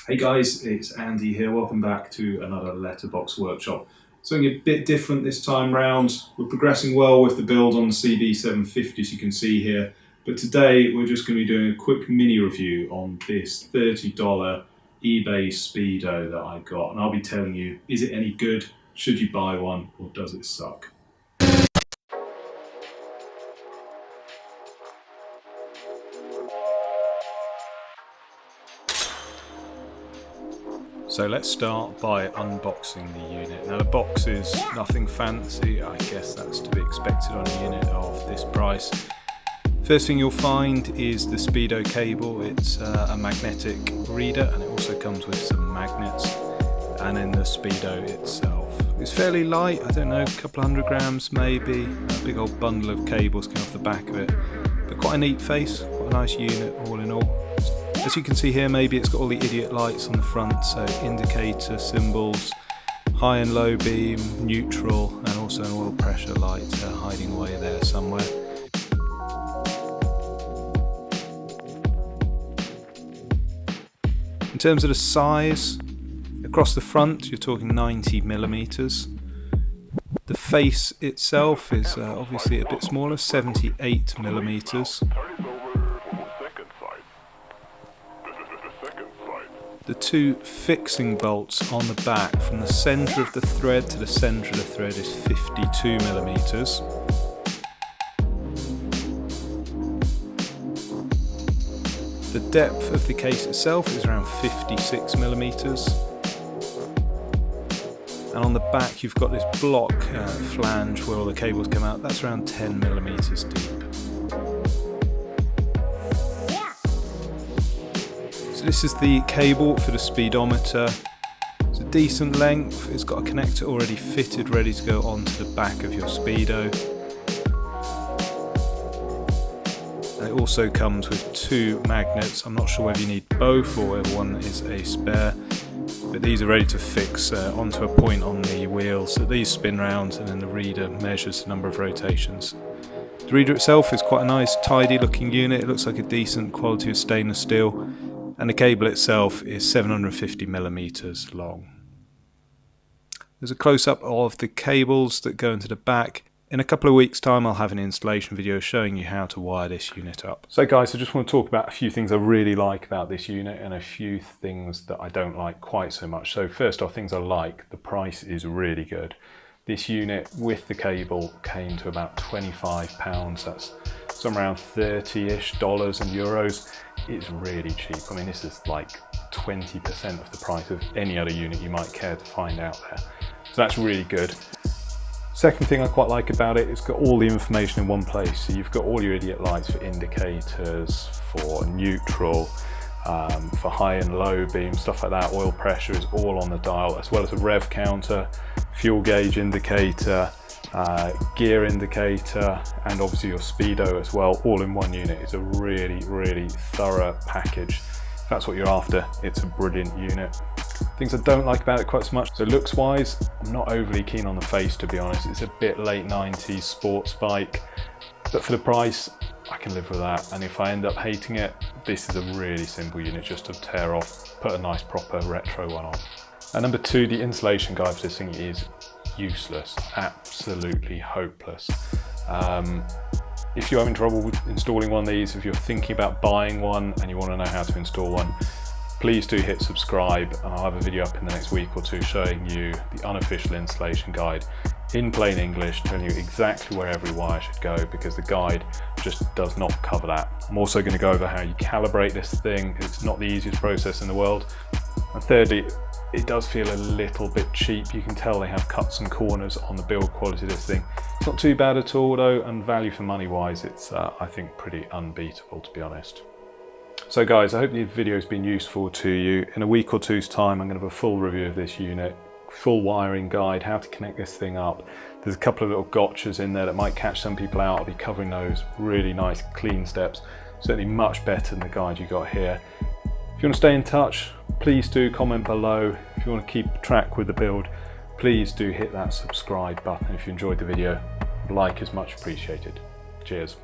Hey guys, it's Andy here. Welcome back to another letterbox workshop. Something a bit different this time round. We're progressing well with the build on the CB750, as you can see here. But today we're just going to be doing a quick mini review on this $30 eBay Speedo that I got. And I'll be telling you, is it any good? Should you buy one, or does it suck? So let's start by unboxing the unit. Now the box is nothing fancy, I guess that's to be expected on a unit of this price. First thing you'll find is the Speedo cable. It's a magnetic reader and it also comes with some magnets. And then the Speedo itself. It's fairly light, I don't know, a couple 100 grams maybe. A big old bundle of cables coming off the back of it. But quite a neat face, quite a nice unit all in all. As you can see here, maybe it's got all the idiot lights on the front, so indicator symbols, high and low beam, neutral, and also an oil pressure light hiding away there somewhere. In terms of the size, across the front you're talking 90mm. The face itself is obviously a bit smaller, 78mm. The two fixing bolts on the back from the centre of the thread to the centre of the thread is 52mm. The depth of the case itself is around 56mm. And on the back you've got this block flange where all the cables come out, that's around 10mm deep. So this is the cable for the speedometer. It's a decent length, it's got a connector already fitted ready to go onto the back of your Speedo. And it also comes with two magnets. I'm not sure whether you need both or whether one is a spare, but these are ready to fix onto a point on the wheels. So these spin round and then the reader measures the number of rotations. The reader itself is quite a nice tidy looking unit, it looks like a decent quality of stainless steel. And the cable itself is 750mm long. There's a close-up of the cables that go into the back. In a couple of weeks' time I'll have an installation video showing you how to wire this unit up. So guys, I just want to talk about a few things I really like about this unit and a few things that I don't like quite so much. So first off, things I like, the price is really good. This unit with the cable came to about £25, that's somewhere around $30-ish and euros. It's really cheap. I mean, this is like 20% of the price of any other unit you might care to find out there. So that's really good. Second thing I quite like about it, it's got all the information in one place. So you've got all your idiot lights for indicators, for neutral, for high and low beam, stuff like that. Oil pressure is all on the dial, as well as a rev counter, fuel gauge indicator, gear indicator, and obviously your Speedo as well, all in one unit. It's a really thorough package. If that's what you're after, it's a brilliant unit. Things I don't like about it quite so much, so looks wise, I'm not overly keen on the face, to be honest. It's a bit late 90s sports bike, but for the price I can live with that. And if I end up hating it, this is a really simple unit just to tear off, put a nice proper retro one on. And number two, the installation guide for this thing is useless, absolutely hopeless. If you're having trouble with installing one of these, if you're thinking about buying one and you want to know how to install one, please do hit subscribe, and I'll have a video up in the next week or two showing you the unofficial installation guide in plain English, telling you exactly where every wire should go, because the guide just does not cover that. I'm also going to go over how you calibrate this thing. It's not the easiest process in the world. And thirdly, it does feel a little bit cheap. You can tell they have cuts and corners on the build quality of this thing. It's not too bad at all though, and value for money wise, it's I think pretty unbeatable, to be honest. So guys, I hope the video's been useful to you. In a week or two's time, I'm going to have a full review of this unit, full wiring guide, how to connect this thing up. There's a couple of little gotchas in there that might catch some people out. I'll be covering those. Really nice, clean steps. Certainly much better than the guide you got here. If you want to stay in touch, please do comment below. If you want to keep track with the build, please do hit that subscribe button. If you enjoyed the video, like is much appreciated. Cheers.